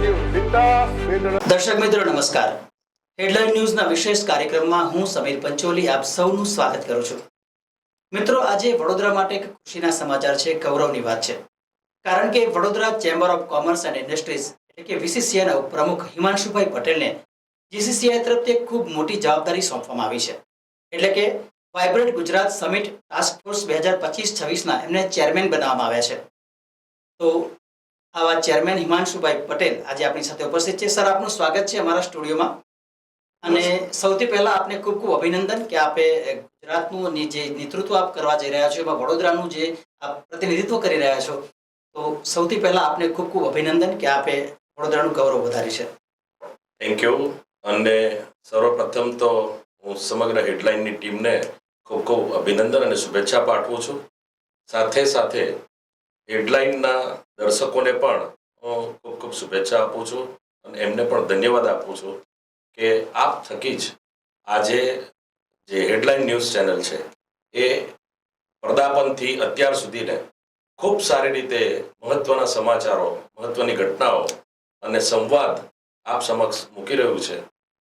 દર્શક મિત્રો નમસ્કાર. હેડલાઇન ન્યૂઝના વિશેષ કાર્યક્રમમાં હું સમીર પંચોલી આપ સૌનું સ્વાગત કરું છું. મિત્રો, આજે વડોદરા માટે એક ખુશીના સમાચાર છે, ગૌરવની વાત છે. કારણ કે Vadodara chamber of commerce and industries એટલે કે વીસીસીઆઈના ઉપપ્રમુખ હિમાંશુભાઈ પટેલને જીસીસીઆઈ તરફથી એક ખૂબ મોટી જવાબદારી સોંપવામાં આવી છે. એટલે કે vibrant Gujarat summit task force 2025-26ના એમને ચેરમેન બનાવવામાં આવ્યા છે. તો આવા ચેરમેન હિમાંશુભાઈ પટેલ આજે આપણી સાથે ઉપસ્થિત છે. સર, આપનું સ્વાગત છે અમારા સ્ટુડિયોમાં. અને સૌથી પહેલા આપને ખૂબ ખૂબ અભિનંદન કે આપે ગુજરાતનું જે નેતૃત્વ આપ કરવા જઈ રહ્યા છો, એમાં વડોદરાનું જે આપ પ્રતિનિધિત્વ કરી રહ્યા છો, તો સૌથી પહેલા આપને ખૂબ ખૂબ અભિનંદન કે આપે વડોદરાનું ગૌરવ વધાર્યું છે. Thank you. અને સર્વપ્રથમ તો હું સમગ્ર હેડલાઇનની ટીમને ખૂબ ખૂબ અભિનંદન અને શુભેચ્છા પાઠવું છું. સાથે સાથે હેડલાઇનના દર્શકોને પણ હું ખૂબ ખૂબ શુભેચ્છા આપું છું અને એમને પણ ધન્યવાદ આપું છું કે આપ થકી જ આજે જે હેડલાઇન ન્યૂઝ ચેનલ છે એ પર્દાપણથી અત્યાર સુધીને ખૂબ સારી રીતે મહત્વના સમાચારો, મહત્વની ઘટનાઓ અને સંવાદ આપ સમક્ષ મૂકી રહ્યું છે.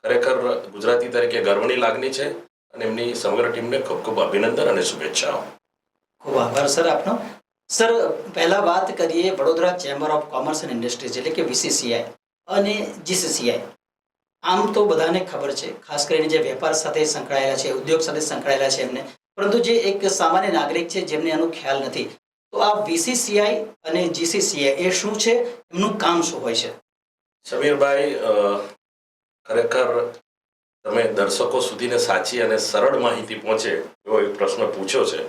ખરેખર ગુજરાતી તરીકે ગર્વની લાગણી છે અને એમની સમગ્ર ટીમને ખૂબ ખૂબ અભિનંદન અને શુભેચ્છાઓ. ખૂબ આભાર સર આપનો. સર, પહેલા વાત કરીએ Vadodara chamber of commerce and industries એટલે કે વીસીસીઆઈ અને જીસીસીઆઈ. આમ તો બધાને ખબર છે, ખાસ કરીને જે વેપાર સાથે સંકળાયેલા છે, ઉદ્યોગ સાથે સંકળાયેલા છે એમને, પરંતુ જે એક સામાન્ય નાગરિક છે જેમને એનો ખ્યાલ નથી, તો આ વીસીસીઆઈ અને જીસીસીઆઈ એ શું છે, એમનું કામ શું હોય છે? સમીરભાઈ, ખરેખર તમે દર્શકો સુધીને સાચી અને સરળ માહિતી પહોંચે એવો એક પ્રશ્ન પૂછ્યો છે.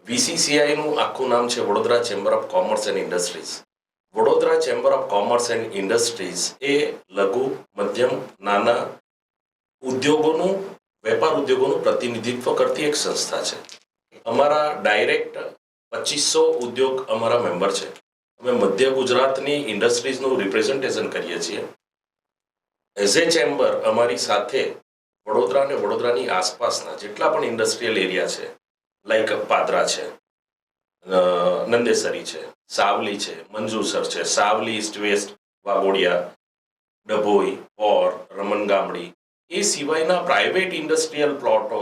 વીસીસીઆઈનું આખું નામ છે Vadodara chamber of commerce and industries. Vadodara chamber of commerce and industries એ લઘુ, મધ્યમ, નાના ઉદ્યોગોનું, વેપાર ઉદ્યોગોનું પ્રતિનિધિત્વ કરતી એક સંસ્થા છે. અમારા ડાયરેક્ટ 2500 ઉદ્યોગ અમારા મેમ્બર છે. અમે મધ્ય ગુજરાતની ઇન્ડસ્ટ્રીઝનું રિપ્રેઝન્ટેશન કરીએ છીએ. એઝ એ ચેમ્બર અમારી સાથે વડોદરા અને વડોદરાની આસપાસના જેટલા પણ ઇન્ડસ્ટ્રીયલ એરિયા છે, લાઈક પાદરા છે, નંદેસરી છે, સાવલી છે, મંજુસર છે, સાવલી ઈસ્ટ વેસ્ટ, વાઘોડિયા, ડભોઈ, પોર, રમણગામડી, એ સિવાયના પ્રાઇવેટ ઇન્ડસ્ટ્રીયલ પ્લોટો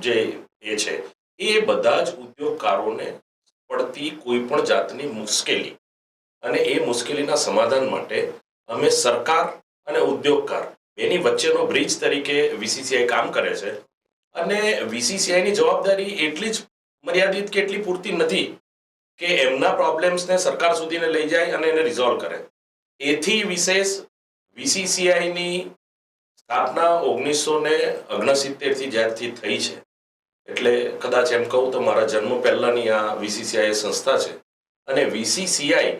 જે એ છે, એ બધા જ ઉદ્યોગકારોને પડતી કોઈ પણ જાતની મુશ્કેલી અને એ મુશ્કેલીના સમાધાન માટે અમે સરકાર અને ઉદ્યોગકાર એની વચ્ચેનો બ્રિજ તરીકે વીસીસીઆઈ કામ કરે છે. અને વીસીસીઆઈની જવાબદારી એટલી જ મર્યાદિત કે એટલી પૂરતી નથી કે એમના પ્રોબ્લેમ્સને સરકાર સુધીને લઈ જાય અને એને રિઝોલ્વ કરે. એથી વિશેષ વીસીસીઆઈની સ્થાપના 1969 થી જ્યારથી થઈ છે, એટલે કદાચ એમ કહું તો મારા જન્મ પહેલાની આ વીસીસીઆઈ સંસ્થા છે. અને વીસીસીઆઈ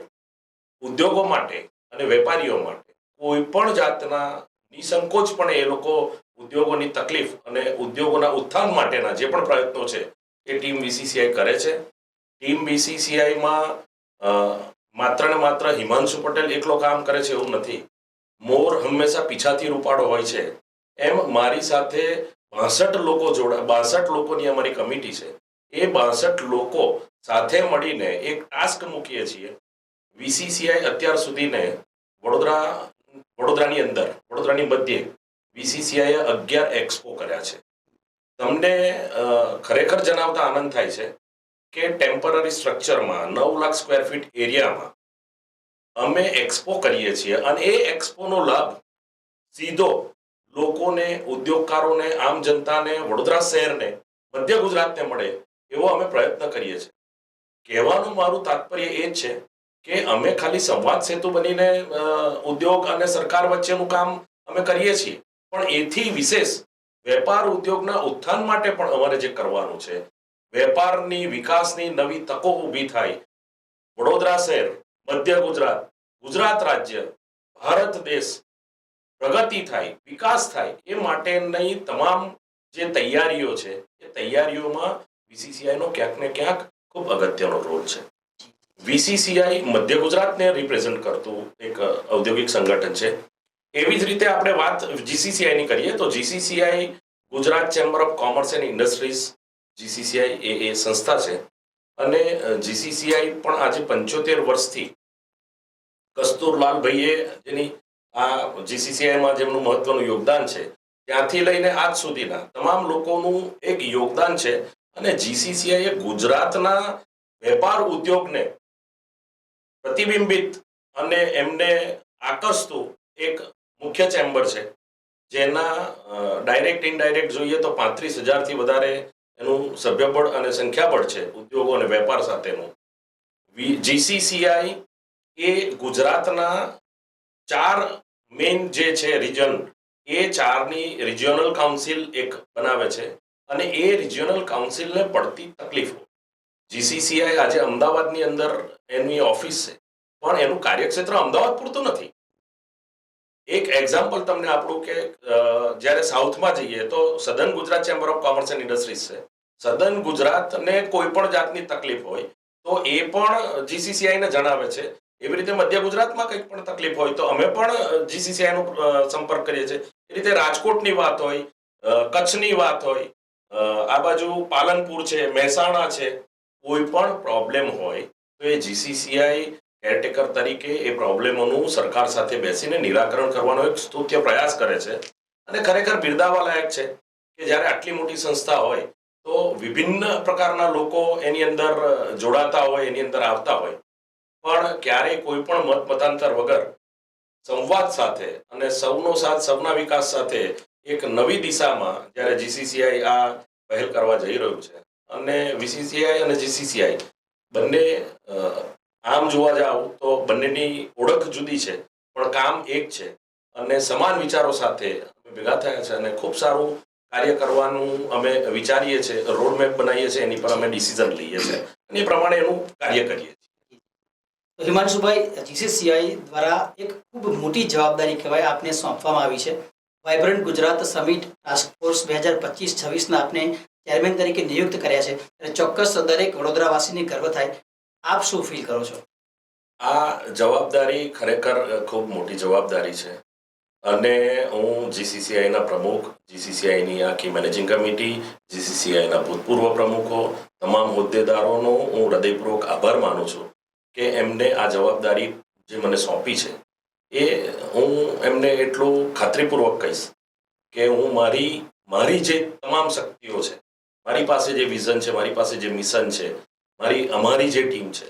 ઉદ્યોગો માટે અને વેપારીઓ માટે કોઈ પણ જાતના નિસંકોચ પણ એ લોકો ઉદ્યોગોની તકલીફ અને ઉદ્યોગોના ઉત્થાન માટેના જે પણ પ્રયત્નો છે એ ટીમ વીસીસીઆઈ કરે છે. ટીમ વીસીસીઆઈમાં માત્ર ને માત્ર હિમાંશુ પટેલ એકલો કામ કરે છે એવું નથી. મોર હંમેશા પીછાથી રૂપાળો હોય છે, એમ મારી સાથે 62 લોકોની અમારી કમિટી છે. એ 62 લોકો સાથે મળીને એક ટાસ્ક મૂકીએ છીએ. વીસીસીઆઈ અત્યાર સુધીને વડોદરાની અંદર, વડોદરાની મધ્યે વીસીસીઆઈએ 11 એક્સપો કર્યા છે. તમને ખરેખર જણાવતા આનંદ થાય છે કે ટેમ્પરરી સ્ટ્રક્ચરમાં 9 લાખ સ્ક્વેર ફીટ એરિયામાં અમે એક્સપો કરીએ છીએ અને એ એક્સપોનો લાભ સીધો લોકોને, ઉદ્યોગકારોને, આમ જનતાને, વડોદરા શહેરને, મધ્ય ગુજરાતને મળે એવો અમે પ્રયત્ન કરીએ છીએ. કહેવાનું મારું તાત્પર્ય એ જ છે કે અમે ખાલી સંવાદ સેતુ બનીને ઉદ્યોગ અને સરકાર વચ્ચેનું કામ અમે કરીએ છીએ, પણ એથી વિશેષ વેપાર ઉદ્યોગના ઉત્થાન માટે પણ અમારે જે કરવાનું છે, વેપારની વિકાસની નવી તકો ઊભી થાય, વડોદરા શહેર, મધ્ય ગુજરાત, ગુજરાત રાજ્ય, ભારત દેશ પ્રગતિ થાય, વિકાસ થાય, એ માટેની તમામ જે તૈયારીઓ છે એ તૈયારીઓમાં વીસીસીઆઈનો ક્યાંક ને ક્યાંક ખૂબ અગત્યનો રોલ છે. વીસીસીઆઈ મધ્ય ગુજરાતને રિપ્રેઝન્ટ કરતું એક ઔદ્યોગિક સંગઠન છે. એવી જ રીતે આપણે વાત જીસીસીઆઈની કરીએ તો GCCI Gujarat chamber of commerce and industries, GCCI એ સંસ્થા છે. અને જીસીસીઆઈ પણ આજે 75 વર્ષથી કસ્તુરલાલભાઈએ જેની આ જીસીસીઆઈમાં જેમનું મહત્વનું યોગદાન છે, ત્યાંથી લઈને આજ સુધીના તમામ લોકોનું એક યોગદાન છે. અને જીસીસીઆઈ એ ગુજરાતના વેપાર ઉદ્યોગને પ્રતિબિંબિત અને એમને આકર્ષતું એક મુખ્ય ચેમ્બર છે, જેના ડાયરેક્ટ ઇનડાયરેક્ટ જોઈએ તો 35,000થી વધારે એનું સભ્યબળ અને સંખ્યાબળ છે ઉદ્યોગો અને વેપાર સાથેનું. જીસીસીઆઈ એ ગુજરાતના 4 મેઇન જે છે રિજન, એ 4ની રિજિયોનલ કાઉન્સિલ એક બનાવે છે. અને એ રિજિયોનલ કાઉન્સિલને પડતી તકલીફો, જીસીસીઆઈ આજે અમદાવાદની અંદર એની ઓફિસ છે, પણ એનું કાર્યક્ષેત્ર અમદાવાદ પૂરતું નથી. એક એક્ઝામ્પલ તમને આપણું કે જ્યારે સાઉથમાં જઈએ તો સધન Gujarat chamber of commerce and industries છે. સધન ગુજરાતને કોઈ પણ જાતની તકલીફ હોય તો એ પણ જીસીસીઆઈને જણાવે છે. એવી રીતે મધ્ય ગુજરાતમાં કંઈક પણ તકલીફ હોય તો અમે પણ જીસીસીઆઈનો સંપર્ક કરીએ છીએ. એ રીતે રાજકોટની વાત હોય, કચ્છની વાત હોય, આ બાજુ પાલનપુર છે, મહેસાણા છે, કોઈ પણ પ્રોબ્લેમ હોય તો એ જીસીસીઆઈ કેરટેકર તરીકે એ પ્રોબ્લેમોનું સરકાર સાથે બેસીને નિરાકરણ કરવાનો એક સ્તુત્ય પ્રયાસ કરે છે. અને ખરેખર બિરદાવવા લાયક છે કે જ્યારે આટલી મોટી સંસ્થા હોય તો વિભિન્ન પ્રકારના લોકો એની અંદર જોડાતા હોય, એની અંદર આવતા હોય, પણ ક્યારેય કોઈ પણ મત મતાંતર વગર સંવાદ સાથે અને સૌનો સાથ સૌના વિકાસ સાથે એક નવી દિશામાં જ્યારે જીસીસીઆઈ આ પહેલ કરવા જઈ રહ્યું છે. અને વીસીસીઆઈ અને જીસીસીઆઈ બંને આમ જોવા જાવ તો બંનેની ઓળખ જુદી છે, પણ કામ એક છે. અને સમાન વિચારો સાથે અમે ભેગા થયા છે અને ખૂબ સારું કાર્ય કરવાનું અમે વિચારીએ છીએ, રોડમેપ બનાવીએ છીએ, એની પર અમે ડિસિઝન લઈએ છીએ અને એ પ્રમાણે એનું કાર્ય કરીએ છીએ. હિમાંશુભાઈ, જીસીસીઆઈ દ્વારા એક ખૂબ મોટી જવાબદારી કહેવાય આપને સોંપવામાં આવી છે. Vibrant Gujarat summit task force 2025-26ના આપને ચેરમેન તરીકે નિયુક્ત કર્યા છે. અને ચોક્કસ દરેક વડોદરાવાસીને ગર્વ થાય. આપ શું ફીલ કરો છો? આ જવાબદારી ખરેખર ખૂબ મોટી જવાબદારી છે. અને હું જીસીસીઆઈના પ્રમુખ, જીસીસીઆઈની આખી મેનેજિંગ કમિટી, જીસીસીઆઈના ભૂતપૂર્વ પ્રમુખો, તમામ હોદ્દેદારોનો હું હૃદયપૂર્વક આભાર માનું છું કે એમને આ જવાબદારી જે મને સોંપી છે એ હું એમને એટલું ખાતરીપૂર્વક કહીશ કે હું મારી જે તમામ શક્તિઓ છે, મારી પાસે જે વિઝન છે, મારી પાસે જે મિશન છે, અમારી જે ટીમ છે,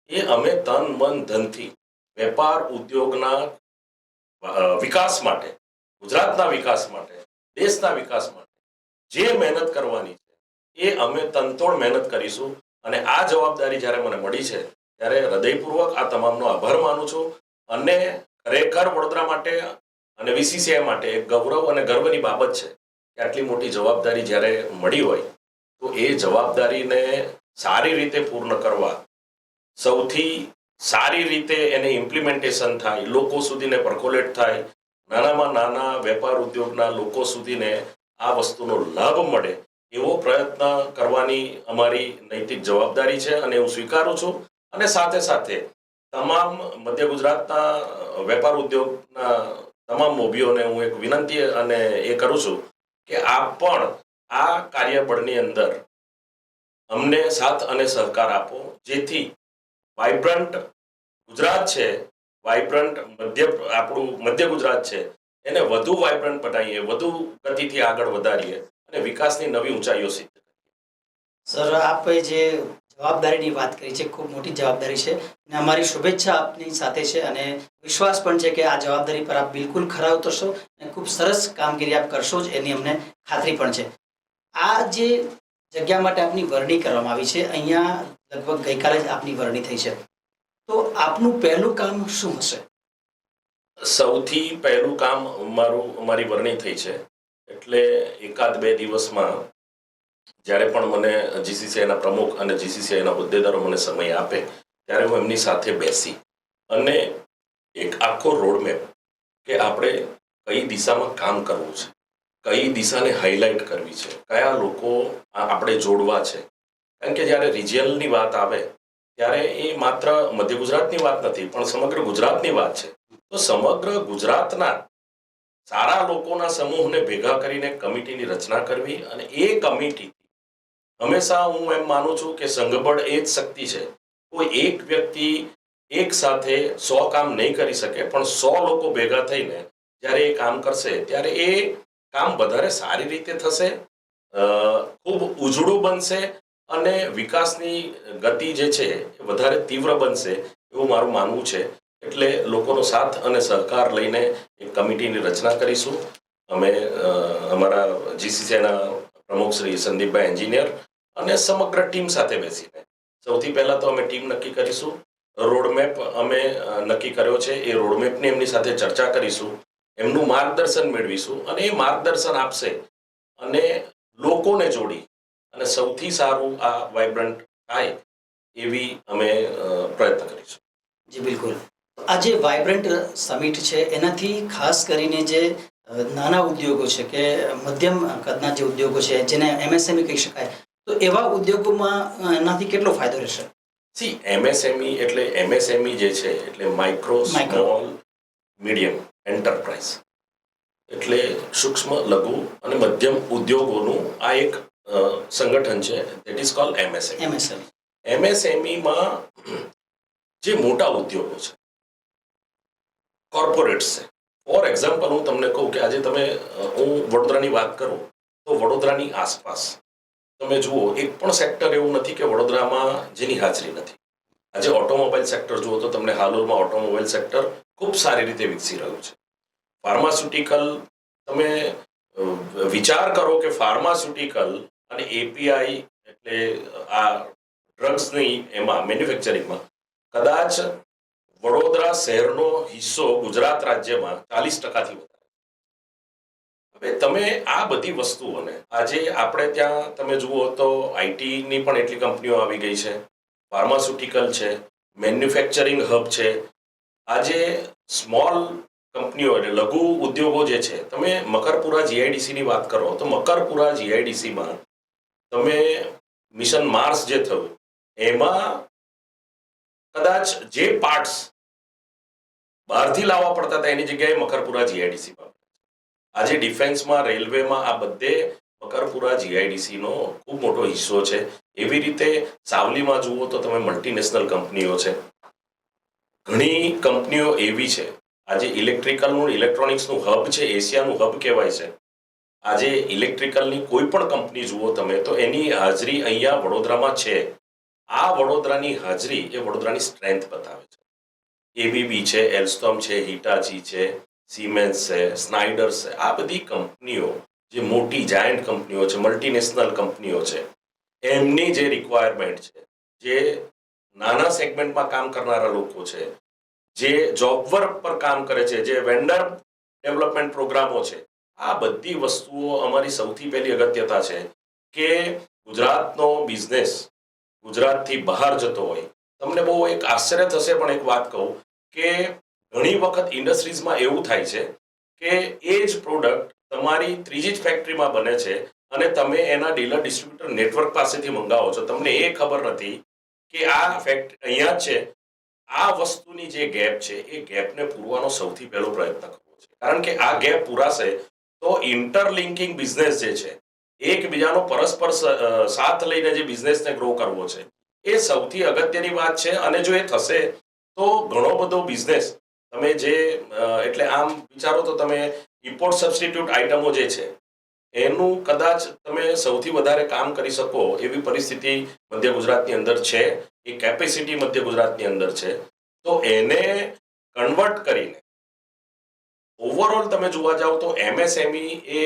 એ અમે તન મન ધનથી વેપાર ઉદ્યોગના વિકાસ માટે, ગુજરાતના વિકાસ માટે, દેશના વિકાસ માટે જે મહેનત કરવાની છે એ અમે તનતોડ મહેનત કરીશું. અને આ જવાબદારી જ્યારે મને મળી છે ત્યારે હૃદયપૂર્વક આ તમામનો આભાર માનું છું. અને ખરેખર વડોદરા માટે અને વીસીસીઆઈ માટે એક ગૌરવ અને ગર્વની બાબત છે કે આટલી મોટી જવાબદારી જ્યારે મળી હોય તો એ જવાબદારીને સારી રીતે પૂર્ણ કરવા, સૌથી સારી રીતે એને ઇમ્પ્લિમેન્ટેશન થાય, લોકો સુધીને પરકોલેટ થાય, નાનામાં નાના વેપાર ઉદ્યોગના લોકો સુધીને આ વસ્તુનો લાભ મળે એવો પ્રયત્ન કરવાની અમારી નૈતિક જવાબદારી છે અને હું સ્વીકારું છું. અને સાથે સાથે તમામ મધ્ય ગુજરાતના વેપાર ઉદ્યોગના તમામ મોભીઓને હું એક વિનંતી અને એ કરું છું કે આપ પણ આ કાર્યબળની અંદર અમને સાથ અને સહકાર આપો, જેથી વાઇબ્રન્ટ ગુજરાત છે, વાઇબ્રન્ટ આપણું મધ્ય ગુજરાત છે, એને વધુ વાઇબ્રન્ટ બનાવીએ, વધુ ગતિથી આગળ વધારીએ અને વિકાસની નવી ઊંચાઈઓ સિદ્ધ કરીએ. સર, આપે જે જવાબદારીની વાત કરી છે, ખૂબ મોટી જવાબદારી છે અને અમારી શુભેચ્છા આપની સાથે છે અને વિશ્વાસ પણ છે કે આ જવાબદારી પર આપ બિલકુલ ખરા ઉતરશો અને ખૂબ સરસ કામગીરી આપ કરશો જ એની અમને ખાતરી પણ છે. આ જે જગ્યા માટે આપની વરણી કરવામાં આવી છે, અહીંયા લગભગ ગઈકાલે જ આપની વરણી થઈ છે, તો આપનું પહેલું કામ શું હશે? સૌથી પહેલું કામ અમારી વરણી થઈ છે એટલે 1-2 દિવસમાં જ્યારે પણ મને જીસીસીઆઈના પ્રમુખ અને જીસીસીઆઈના હોદ્દેદારો મને સમય આપે ત્યારે હું એમની સાથે બેસી અને એક આખો રોડમેપ કે આપણે કઈ દિશામાં કામ કરવું છે, કઈ દિશાને હાઇલાઇટ કરવી છે, કયા લોકો આપણે જોડવા છે. કારણ કે જ્યારે રિજિયનની વાત આવે ત્યારે એ માત્ર મધ્ય ગુજરાતની વાત નથી, પણ સમગ્ર ગુજરાતની વાત છે. તો સમગ્ર ગુજરાતના સારા લોકોના સમૂહને ભેગા કરીને કમિટીની રચના કરવી અને એ કમિટી હંમેશા હું એમ માનું છું કે સંઘબળ એ જ શક્તિ છે. કોઈ એક વ્યક્તિ એક સાથે 100 કામ નહીં કરી શકે, પણ 100 લોકો ભેગા થઈને જ્યારે એ કામ કરશે ત્યારે એ કામ વધારે સારી રીતે થશે, ખૂબ ઉજળું બનશે અને વિકાસની ગતિ જે છે એ વધારે તીવ્ર બનશે એવું મારું માનવું છે. એટલે લોકોનો સાથ અને સહકાર લઈને એક કમિટીની રચના કરીશું. અમે અમારા જીસીસીના પ્રમુખ શ્રી સંદીપભાઈ એન્જિનિયર અને સમગ્ર ટીમ સાથે બેસીને સૌથી પહેલા તો અમે ટીમ નક્કી કરીશું. રોડમેપ અમે નક્કી કર્યો છે. એ રોડમેપની એમની સાથે ચર્ચા કરીશું, એમનું માર્ગદર્શન મેળવીશું અને એ માર્ગદર્શન આપશે અને લોકોને જોડી અને સૌથી સારું આ વાઇબ્રન્ટ થાય એવી અમે પ્રયત્ન કરીશું. જી બિલકુલ. આ જે વાઇબ્રન્ટ સમિટ છે એનાથી ખાસ કરીને જે નાના ઉદ્યોગો છે કે મધ્યમ કદના જે ઉદ્યોગો છે જેને એમએસએમઈ કહી શકાય, તો એવા ઉદ્યોગોમાં એનાથી કેટલો ફાયદો રહેશે? સી એમએસએમઈ એટલે એમએસએમઈ જે છે એટલે માઇક્રો સ્મોલ મીડિયમ એન્ટરપ્રાઇઝ એટલે સૂક્ષ્મ લઘુ અને મધ્યમ ઉદ્યોગોનું આ એક સંગઠન છે. That is called MSME. એમએસએમઈમાં જે મોટા ઉદ્યોગો છે, કોર્પોરેટ્સ છે. ફોર એક્ઝામ્પલ હું તમને કહું કે આજે હું વડોદરાની વાત કરું તો વડોદરાની આસપાસ તમે જુઓ એક પણ સેક્ટર એવું નથી કે વડોદરામાં જેની હાજરી નથી. આજે ઓટોમોબાઈલ સેક્ટર જુઓ તો તમને હાલોલમાં ઓટોમોબાઈલ સેક્ટર ખૂબ સારી રીતે વિકસી રહ્યું છે. ફાર્માસ્યુટિકલ તમે વિચાર કરો કે ફાર્માસ્યુટિકલ અને એપીઆઈ એટલે આ ડ્રગ્સની એમાં મેન્યુફેક્ચરિંગમાં કદાચ વડોદરા શહેરનો હિસ્સો ગુજરાત રાજ્યમાં 40%થી વધારે. હવે તમે આ બધી વસ્તુઓને આજે આપણે ત્યાં તમે જુઓ તો આઈટીની પણ એટલી કંપનીઓ આવી ગઈ છે, ફાર્માસ્યુટિકલ છે, મેન્યુફેક્ચરિંગ હબ છે. આજે સ્મોલ કંપનીઓ એટલે લઘુ ઉદ્યોગો જે છે, તમે મકરપુરા જીઆઈડીસીની વાત કરો તો મકરપુરા જીઆઈડીસીમાં તમે મિશન માર્સ જે થયું એમાં કદાચ જે પાર્ટ્સ બહારથી લાવવા પડતા હતા એની જગ્યાએ મકરપુરા જીઆઈડીસીમાં. આજે ડિફેન્સમાં, રેલવેમાં આ બધે મકરપુરા જીઆઈડીસીનો ખૂબ મોટો હિસ્સો છે. એવી રીતે સાવલીમાં જુઓ તો તમે મલ્ટીનેશનલ કંપનીઓ છે, ઘણી કંપનીઓ એવી છે. આજે ઇલેક્ટ્રોનિક્સનું હબ છે, એશિયાનું હબ કહેવાય છે. આજે ઇલેક્ટ્રિકલની કોઈ પણ કંપની જુઓ તમે તો એની હાજરી અહીંયા વડોદરામાં છે. આ વડોદરાની હાજરી એ વડોદરાની સ્ટ્રેન્થ બતાવે છે. એબીબી છે, એલ્સ્ટોમ છે, હિટાચી છે, સિમેન્સ છે, સ્નાઇડર્સ છે. આ બધી કંપનીઓ જે મોટી જાયન્ટ કંપનીઓ છે, મલ્ટીનેશનલ કંપનીઓ છે, એમની જે રિક્વાયરમેન્ટ છે, જે નાના સેગમેન્ટમાં કામ કરનારા લોકો છે, જે જોબ વર્ક પર કામ કરે છે, જે વેન્ડર ડેવલપમેન્ટ પ્રોગ્રામો છે, આ બધી વસ્તુઓ અમારી સૌથી પહેલી અગત્યતા છે કે ગુજરાતનો બિઝનેસ ગુજરાતથી બહાર જતો હોય. તમને બહુ એક આશ્ચર્ય થશે પણ એક વાત કહું કે ઘણી વખત ઇન્ડસ્ટ્રીઝમાં એવું થાય છે કે એ જ પ્રોડક્ટ તમારી ત્રીજી જ ફેક્ટરીમાં બને છે અને તમે એના ડીલર ડિસ્ટ્રીબ્યુટર નેટવર્ક પાસેથી મંગાવો છો. તમને એ ખબર નથી કે આ ફેક્ટરી અહીંયા જ છે. આ વસ્તુની જે ગેપ છે એ ગેપને પૂરવાનો સૌથી પહેલો પ્રયત્ન કરવો છે. કારણ કે આ ગેપ પૂરાશે તો ઇન્ટરલિંકિંગ બિઝનેસ જે છે, એકબીજાનો પરસ્પર સાથ લઈને જે બિઝનેસને ગ્રો કરવો છે, એ સૌથી અગત્યની વાત છે. અને જો એ થશે તો ઘણો બધો બિઝનેસ તમે જે એટલે આમ વિચારો તો તમે ઇમ્પોર્ટ સબસ્ટિટ્યુટ આઇટમો જે છે એનું કદાચ તમે સૌથી વધારે કામ કરી શકો એવી પરિસ્થિતિ મધ્ય ગુજરાતની અંદર છે. એ કેપેસિટી મધ્ય ગુજરાતની અંદર છે. તો એને કન્વર્ટ કરીને ઓવરઓલ તમે જોવા જાઓ તો એમએસએમઈ એ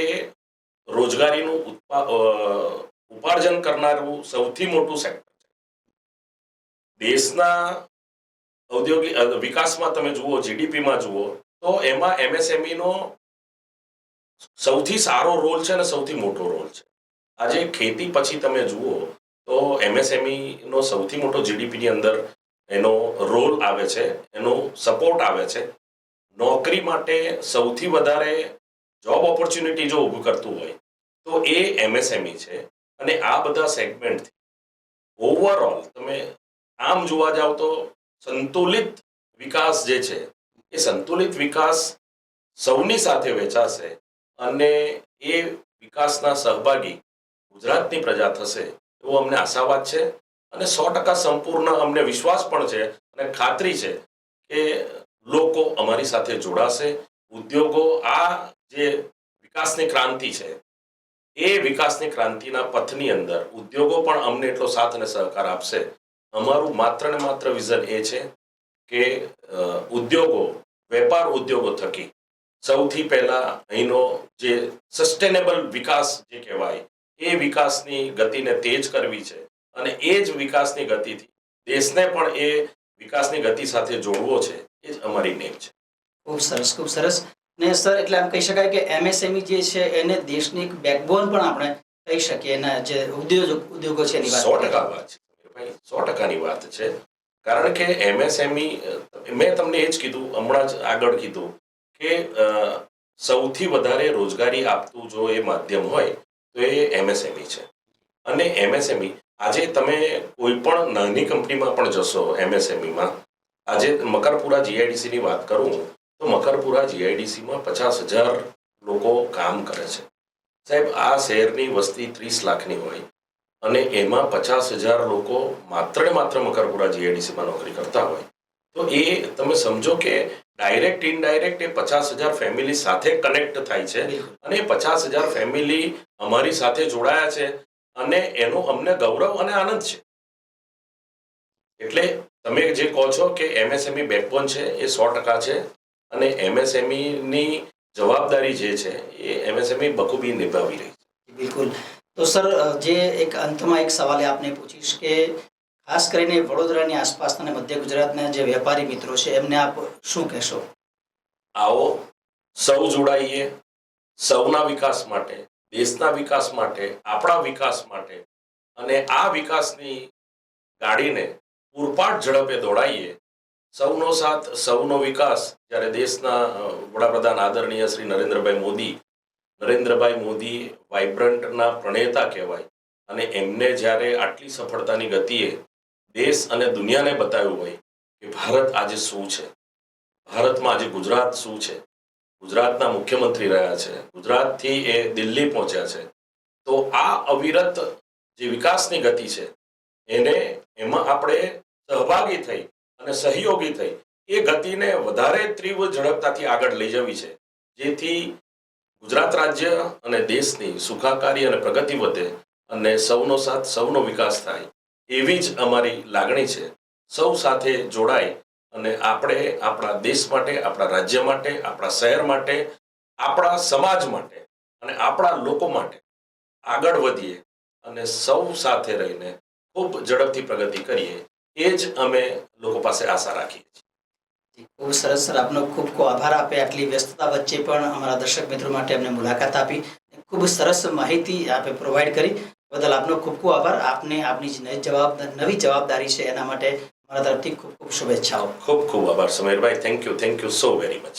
રોજગારીનું ઉપાર્જન કરનારું સૌથી મોટું સેક્ટર છે. દેશના ઔદ્યોગિક વિકાસમાં તમે જુઓ, જીડીપીમાં જુઓ તો એમાં એમએસએમઈ નો સૌથી સારો રોલ છે અને સૌથી મોટો રોલ છે. આજે ખેતી પછી તમે જુઓ તો એમએસએમઈ નો સૌથી મોટો જીડીપીની અંદર એનો રોલ આવે છે, એનો સપોર્ટ આવે છે. નોકરી માટે સૌથી વધારે જોબ ઓપોર્ચ્યુનિટી જો ઊભું કરતું હોય તો એ એમએસએમઈ છે. અને આ બધા સેગમેન્ટથી ઓવરઓલ તમે આમ જોવા જાવ તો સંતુલિત વિકાસ જે છે એ સંતુલિત વિકાસ સૌની સાથે વેચાશે અને એ વિકાસના સહભાગી ગુજરાતની પ્રજા થશે એવો અમને આશાવાદ છે. અને 100% સંપૂર્ણ અમને વિશ્વાસ પણ છે અને ખાતરી છે કે લોકો અમારી સાથે જોડાશે. ઉદ્યોગો આ જે વિકાસની ક્રાંતિ છે એ વિકાસની ક્રાંતિના પથની અંદર ઉદ્યોગો પણ અમને એટલો સાથ અને સહકાર આપશે. અમારું માત્ર ને માત્ર વિઝન એ છે કે ઉદ્યોગો, વેપાર ઉદ્યોગો થકી સૌથી પહેલા અહીંનો જે સસ્ટેનેબલ વિકાસ જે કહેવાય એ વિકાસની ગતિને તેજ કરવી છે અને એ જ વિકાસની ગતિથી દેશને પણ એ વિકાસની ગતિ સાથે જોડવો છે. એ જ અમારી નેમ છે. ખૂબ સરસ, ખૂબ સરસ. ને સર, એટલે આમ કહી શકાય કે એમએસએમઈ જે છે એને દેશની એક બેકબોન પણ આપણે કહી શકીએ. એના જે ઉદ્યોગો છે એની વાત 100% વાત છે ભાઈ, 100%ની વાત છે. કારણ કે એમએસએમઈ, મેં તમને એ જ કીધું, હમણાં જ આગળ કીધું કે સૌથી વધારે રોજગારી આપતું જો એ માધ્યમ હોય તો એ એમએસએમઈ છે. અને એમએસએમઈ આજે તમે કોઈ પણ નાની કંપનીમાં પણ જશો એમએસએમઈમાં, આજે મકરપુરા જીઆઈડીસીની વાત કરું તો મકરપુરા જીઆઈડીસીમાં 50,000 લોકો કામ કરે છે. સાહેબ, આ શહેરની વસ્તી 30 લાખની હોય અને એમાં 50,000 લોકો માત્ર ને માત્ર મકરપુરા જીઆઈડીસીમાં નોકરી કરતા હોય તો એ તમે સમજો કે ડાયરેક્ટ ઇનડાયરેક્ટ એ 50,000 ફેમિલી સાથે કનેક્ટ થાય છે અને 50,000 ફેમિલી અમારી સાથે જોડાયા છે અને એનો અમને ગૌરવ અને આનંદ છે. એટલે તમે જે કહો છો કે એમએસએમઈ બેકબોન છે એ 100% છે અને એમએસએમઈ ની જવાબદારી જે છે એ એમએસએમઈ બખૂબી નિભાવી રહી છે. બિલકુલ. તો સર, જે એક અંતમાં એક સવાલ આપને પૂછીશ કે ખાસ કરીને વડોદરાની આસપાસના અને મધ્ય ગુજરાતના જે વેપારી મિત્રો છે એમને આપ શું કહેશો? આવો સૌ જોડાઈએ, સૌના વિકાસ માટે, દેશના વિકાસ માટે, આપણા વિકાસ માટે અને આ વિકાસની ગાડીને પૂરપાટ ઝડપે દોડાઈએ. સૌનો સાથ, સૌનો વિકાસ. જ્યારે દેશના વડાપ્રધાન આદરણીય શ્રી નરેન્દ્રભાઈ મોદી વાઇબ્રન્ટના પ્રણેતા કહેવાય અને એમને જ્યારે આટલી સફળતાની ગતિએ દેશ અને દુનિયાને બતાવ્યું હોય કે ભારત આજે શું છે, ભારતમાં આજે ગુજરાત શું છે, ગુજરાતના મુખ્યમંત્રી રહ્યા છે, ગુજરાતથી એ દિલ્હી પહોંચ્યા છે, તો આ અવિરત જે વિકાસની ગતિ છે એમાં આપણે સહભાગી થઈ અને સહયોગી થઈ એ ગતિને વધારે તીવ્ર ઝડપતાથી આગળ લઈ જવી છે, જેથી ગુજરાત રાજ્ય અને દેશની સુખાકારી અને પ્રગતિ વધે અને સૌનો સાથ, સૌનો વિકાસ થાય એવી જ અમારી લાગણી છે. સૌ સાથે જોડાય અને આપણે આપણા દેશ માટે, આપણા રાજ્ય માટે, આપણા શહેર માટે, આપણા સમાજ માટે અને આપણા લોકો માટે આગળ વધીએ અને સૌ સાથે રહીને ખૂબ ઝડપથી પ્રગતિ કરીએ. એ જ અમે લોકો પાસે આશા રાખીએ છીએ. ખૂબ સરસ સર, આપનો ખૂબ ખૂબ આભાર. આપે આટલી વ્યસ્તતા વચ્ચે પણ અમારા દર્શક મિત્રો માટે અમને મુલાકાત આપી, ખૂબ સરસ માહિતી આપે પ્રોવાઈડ કરી બદલ આપનો ખૂબ ખૂબ આભાર. આપને આપની નવી જવાબદારી છે એના માટે મારા તરફથી ખૂબ ખૂબ શુભેચ્છાઓ. ખૂબ ખૂબ આભાર Sameerbhai. Thank you so very much.